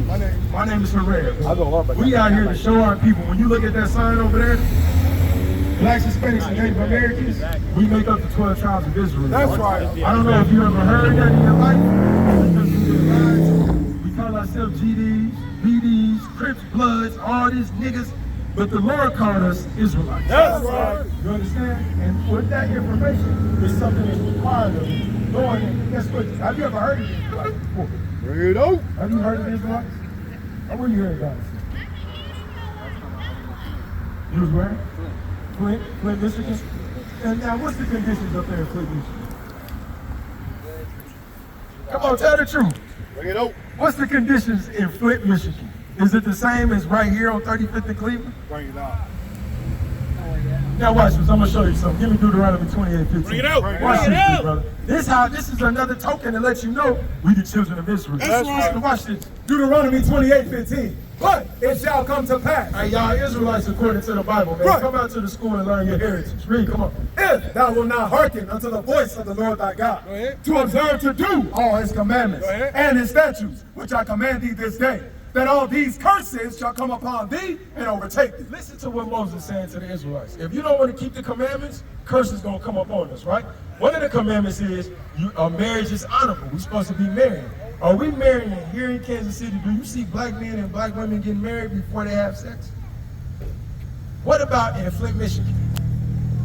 My name is Herrera. We out here to show our people. When you look at that sign over there, Blacks, Hispanics, and Native Americans, we make up the 12 tribes of Israel. That's right. I don't know if you ever heard that in your life. Because we get lies. We call ourselves GDs, BDs, Crips, Bloods, all these niggas. But the Lord called us Israelites. That's right. You understand? And with that information, it's something that's required of you. Knowing it. Guess what? Have you ever heard of Israelites before? Bring it out. Have you heard of Israelites? Or where you heard about it? You was where? Flint, Michigan? And now, what's the conditions up there in Flint, Michigan? Come on, tell the truth. Bring it out. What's the conditions in Flint, Michigan? Is it the same as right here on 35th and Cleveland? Bring it out. Now watch this, I'm gonna show you something. Give me Deuteronomy 28:15. Bring it out. Watch this, big brother. This is another token to let you know we the children of Israel. That's right. Watch this. Deuteronomy 28:15. But it shall come to pass. Hey, y'all Israelites according to the Bible, man. Right. Come out to the school and learn your heritage. Read, come on. If thou wilt not hearken unto the voice of the Lord thy God, to observe to do all his commandments and his statutes, which I command thee this day, that all these curses shall come upon thee and overtake thee. Listen to what Moses is saying to the Israelites. If you don't want to keep the commandments, curses gonna come upon us, right? One of the commandments is marriage is honorable. We're supposed to be married. Are we marrying here in Kansas City? Do you see black men and black women getting married before they have sex? What about in Flint, Michigan?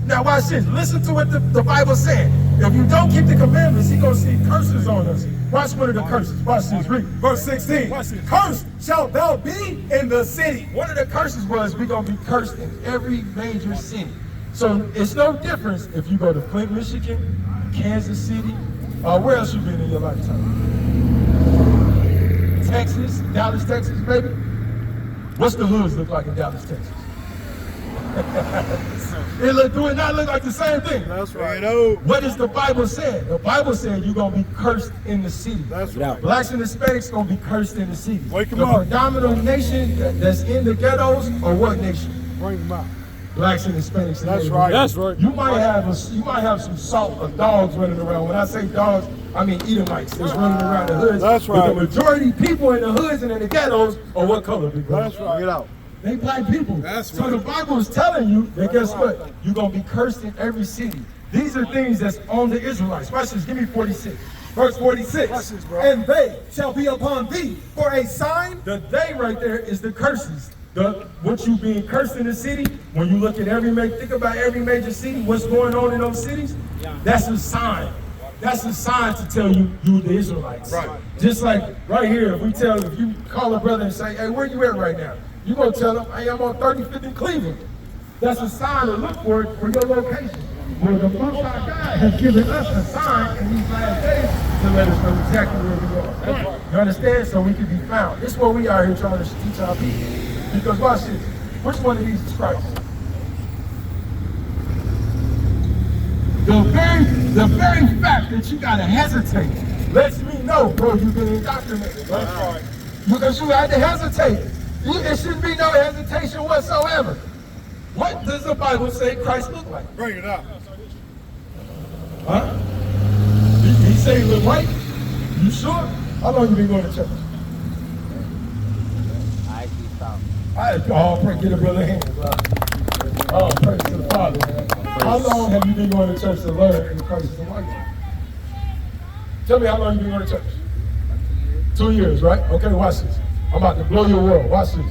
Now watch this. Listen to what the Bible's saying. If you don't keep the commandments, he's gonna see curses on us. Watch one of the curses. Watch this. Read. Verse 16. Cursed shalt thou be in the city. One of the curses was we're gonna be cursed in every major city. So it's no difference if you go to Flint, Michigan, Kansas City, where else you been in your lifetime? Texas, Dallas, Texas, baby. What's the hoods look like in Dallas, Texas? Do it not look like the same thing? That's right. What does the Bible say? The Bible said you're going to be cursed in the city. That's right. Blacks and Hispanics going to be cursed in the city. Wake 'em the up. predominant nation that's in the ghettos, or what nation? Bring them out. Blacks and Hispanics. That's right. That's right. You might have some salt of dogs running around. When I say dogs, I mean Edomites that's running around the hoods. That's right. But the majority people in the hoods and in the ghettos are what color? Big brother? That's right. Get out. They black people. That's So right. the Bible is telling you that guess what? You're going to be cursed in every city. These are things that's on the Israelites. Watch this. Give me 46. Verse 46. Watch this, bro. And they shall be upon thee for a sign. The they right there is the curses. What you being cursed in the city, when you look at think about every major city, what's going on in those cities, that's a sign. That's a sign to tell you the Israelites. Right. Just like right here, if you call a brother and say, hey, where you at right now? You're going to tell them, hey, I'm on 35th in Cleveland. That's a sign to look for your location. Well, the Most High God has given us a sign in these last days to let us know exactly where we are. Right. You understand? So we can be found. This is what we are here trying to teach our people. Because watch this. Which one of these is Christ? The very fact that you gotta hesitate lets me know, bro, you've been indoctrinated. Right? That's right. Because you had to hesitate. There shouldn't be no hesitation whatsoever. What does the Bible say Christ look like? Bring it out. Huh? He say he look white? You sure? How long you been going to church? Pray, get a brother hand. Oh, praise to the Father, man. How long have you been going to church to learn in Christ is white? Tell me how long you been going to church? 2 years, right? Okay, watch this. I'm about to blow your world. Watch this.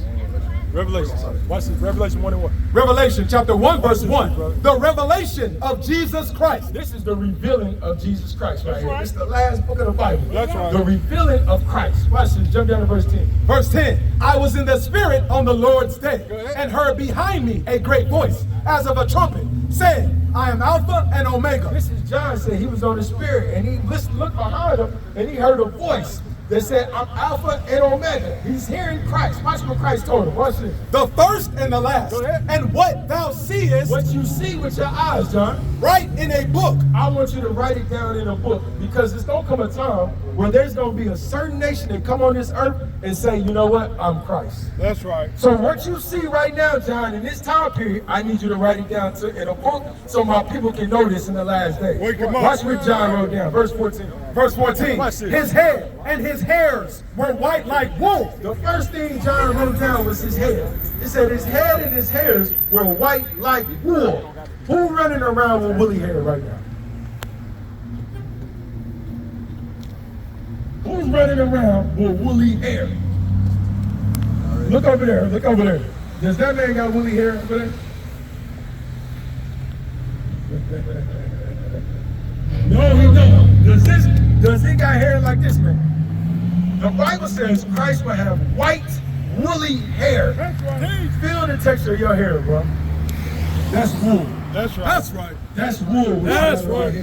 Revelation. Watch this. Revelation 1 and 1. Revelation chapter 1 verse 1. The revelation of Jesus Christ. This is the revealing of Jesus Christ right here. It's the last book of the Bible. That's right. The revealing of Christ. Watch this. Jump down to verse 10. Verse 10. I was in the Spirit on the Lord's day, and heard behind me a great voice, as of a trumpet, saying, I am Alpha and Omega. This is John said he was on the Spirit, and he looked behind him, and he heard a voice that said, I'm Alpha and Omega. He's hearing Christ. Watch what Christ told him. Watch this. The first and the last. And what thou seest, What you see with your eyes, John, write in a book. I want you to write it down in a book, because it's going to come a time where there's going to be a certain nation that come on this earth and say, you know what, I'm Christ. That's right. So what you see right now, John, in this time period, I need you to write it down in a book so my people can know this in the last days. Watch what John wrote down, verse 14. Verse 14, his head and his hairs were white like wool. The first thing John wrote down was his head. It said his head and his hairs were white like wool. Who running around with woolly hair right now? Who's running around with woolly hair? Look over there, look over there. Does that man got woolly hair over there? No, he don't. Does he got hair like this man? The Bible says Christ will have white, woolly hair. That's right. Feel the texture of your hair, bro. That's wool. That's right. That's right. That's wool. That's right.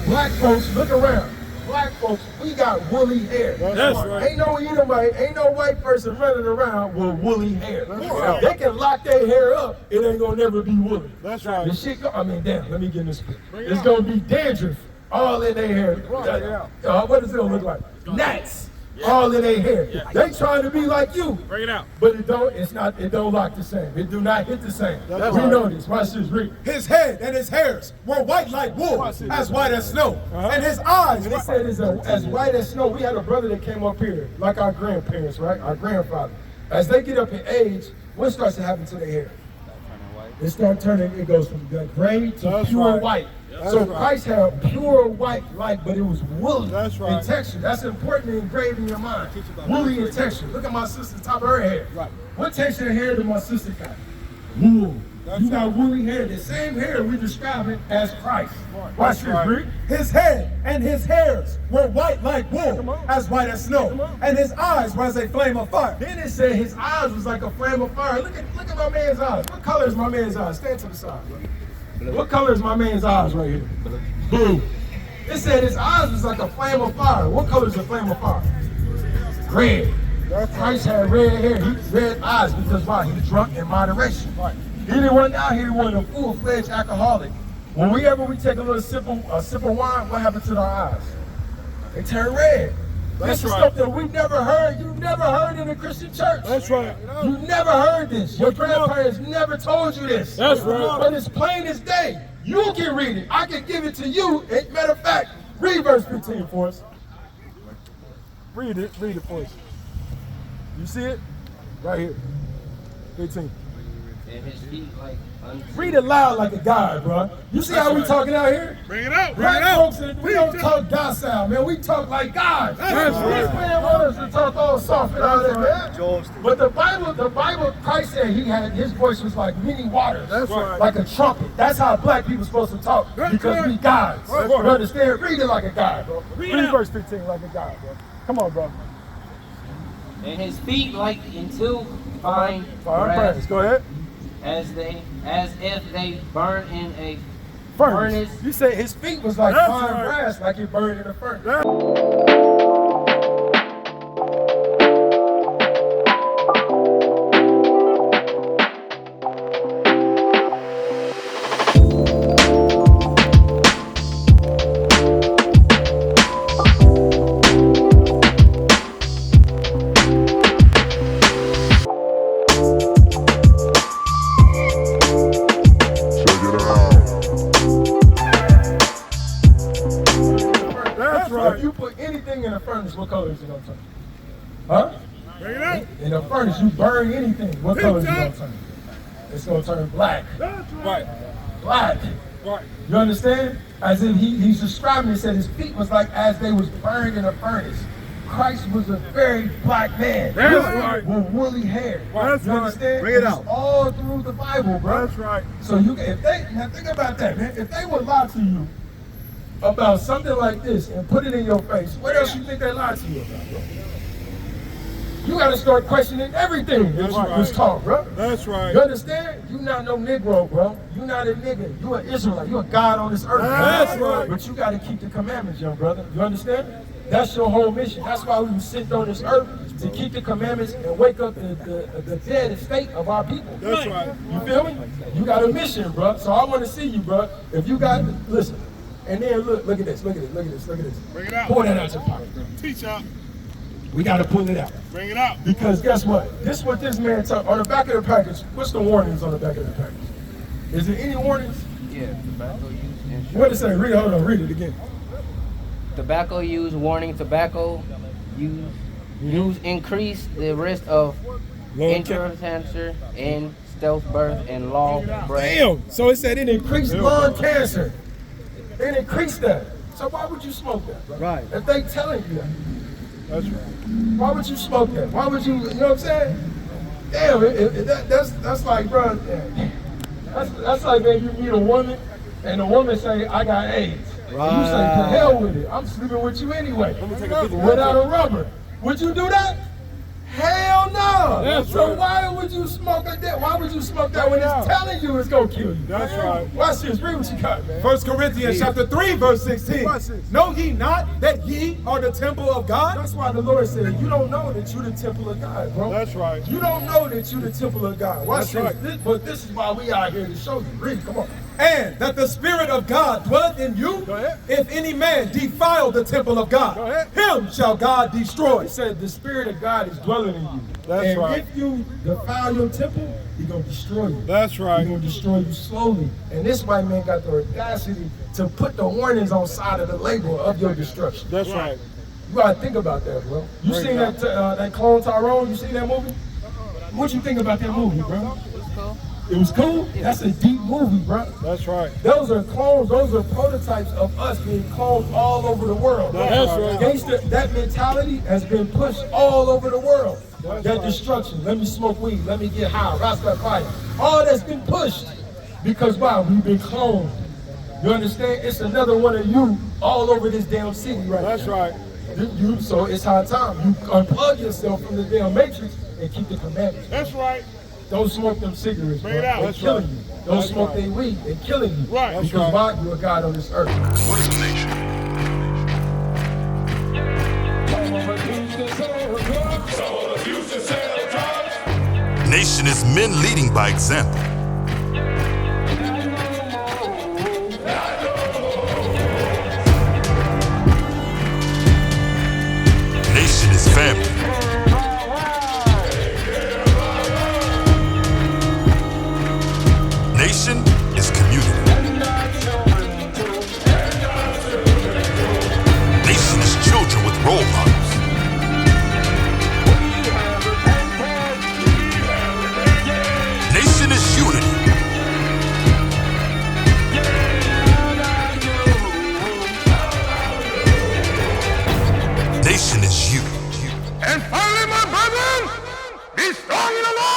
Black folks, look around. Black folks, we got woolly hair. That's right. Ain't no Edomite, ain't no white person running around with woolly hair. right. They can lock their hair up, it ain't gonna never be woolly. That's right. The shit, damn, let me get this. It's gonna be dandruff all in their hair. What does it look like? Gnats. All in their hair. They trying to be like you. Bring it out. But it don't lock the same. It do not hit the same. We know this. Watch this, read. His head and his hairs were white like wool, as white as snow. And his eyes And it said it's as white as snow. We had a brother that came up here, like our grandparents, right? Our grandfather. As they get up in age, what starts to happen to their hair? It starts turning, it goes from the gray to pure white. So Christ had pure white light, but it was woolly in texture. That's important to engrave in your mind. Woolly in texture. Look at my sister's top of her hair. What texture of hair did my sister got? Wool. You got woolly hair. The same hair we describe it as Christ. Watch this, read. His head and his hairs were white like wool, as white as snow. And his eyes were as a flame of fire. Then it said his eyes was like a flame of fire. Look at my man's eyes. What color is my man's eyes? Stand to the side, bro. What color is my man's eyes right here? Blue. It said his eyes was like a flame of fire. What color is a flame of fire? Red. Christ had red hair. He red eyes because why? He drunk in moderation. He didn't want out here. He wasn't a full-fledged alcoholic. Whenever we take a little sip of wine, what happens to our eyes? They turn red. This is stuff that we never heard. You never heard in a Christian church. That's right. You never heard this. Your grandparents never told you this. That's right. But it's plain as day. You can read it. I can give it to you. Matter of fact, read verse 15 for us. Read it for us. You see it? Right here. 15. And his feet like Read it loud like a guy, bro. You see how we talking out here? Bring it out. Black folks, we don't talk docile, man. We talk like God. That's right. This man wants us to talk all soft and all that, man. But the Bible, Christ said his voice was like many waters. That's right. Like a trumpet. That's how black people supposed to talk because we gods. Right. You understand? Read it like a guy, bro. Read verse 15 like a guy, bro. Come on, bro. and his feet like into fine Fire brass, praise. Go ahead. as if they burn in a Furnace. You say his feet was like That's fine right. brass, like it burned in a furnace. If you put anything in a furnace, what color is it gonna turn? Huh? Bring it out. In a furnace, you burn anything. What color is it gonna turn? It's gonna turn black. Right. Black. Right. You understand? As if he's describing it, said his feet was like as they was burned in a furnace. Christ was a very black man. That's right. With woolly hair. That's you right. understand? Bring it It's out. all through the Bible, bro. That's right. So now think about that, man. If they would lie to you about something like this and put it in your face, what else you think they lied to you about, bro? You gotta start questioning everything that was taught, bro. That's right. You understand? You not no Negro, bro. You not a nigga. You an Israelite. You a God on this earth. That's bro. right. But you gotta keep the commandments, young brother. You understand? That's your whole mission. That's why we were sent on this earth, to keep the commandments and wake up the dead state of our people. That's right. You feel me? You got a mission, bro. So I want to see you, bro. If you got, listen, And then look at this. Bring it out. Pull that out your pocket, bro. Teach out. We got to pull it out. Bring it out. Because guess what? This is what this man told on the back of the package. What's the warnings on the back of the package? Is there any warnings? Yeah, tobacco use. Insurance. What does it say? Read it. Hold on. Read it again. Tobacco use warning. Tobacco use increase the risk of intrauterine cancer and stillbirth and long birth. Damn. So it said it increased lung cancer. It increased that. So why would you smoke that, bro? Right. If they telling you that. That's right. Why would you smoke that? Why would you know what I'm saying? Damn, that's like, bro, that's like, man, you meet a woman and the woman say, I got AIDS. Right. And you say, to hell with it. I'm sleeping with you anyway. Without a rubber. Would you do that? Hell no. So why would you smoke that? Why would you smoke that when it's telling you it's going to kill you? That's right. Watch this. Read what you got, man. 1 Corinthians chapter 3, verse 16. Know ye not that ye are the temple of God? That's why the Lord said, you don't know that you're the temple of God, bro. That's right. You don't know that you're the temple of God. Watch That's this. But this is why we out here to show you. Read, come on. And that the Spirit of God dwelleth in you. Go ahead. If any man defile the temple of God, Go ahead. him shall God destroy. He said the Spirit of God is dwelling in you. That's and right. if you defile your temple, he's going to destroy you. That's right. He's going to destroy you slowly. And this white man got the audacity to put the warnings on side of the label of your destruction. That's right. You got to think about that, bro. You seen that Clone Tyrone? You seen that movie? What you think about that movie, bro? It was cool? That's a deep movie, bro. That's right. Those are clones, those are prototypes of us being cloned all over the world. That's right. Gangster, that mentality has been pushed all over the world. That's that right. destruction, let me smoke weed, let me get high, Rastafari. All that's been pushed. Because why? We've been cloned. You understand? It's another one of you all over this damn city right now. That's right. So it's high time. You unplug yourself from the damn matrix and keep the commandments. That's right. Don't smoke them cigarettes, Bring it bro. out. They're That's killing right. you. Don't That's smoke right. their weed. They're killing you. Right. That's Because right. why? You're a God on this earth. What is a nation? Nation is men leading by example. Nation is family. Nation is community. Nation is children with role models. Nation is unity. Nation is you. And finally, my brethren, be strong in the Lord.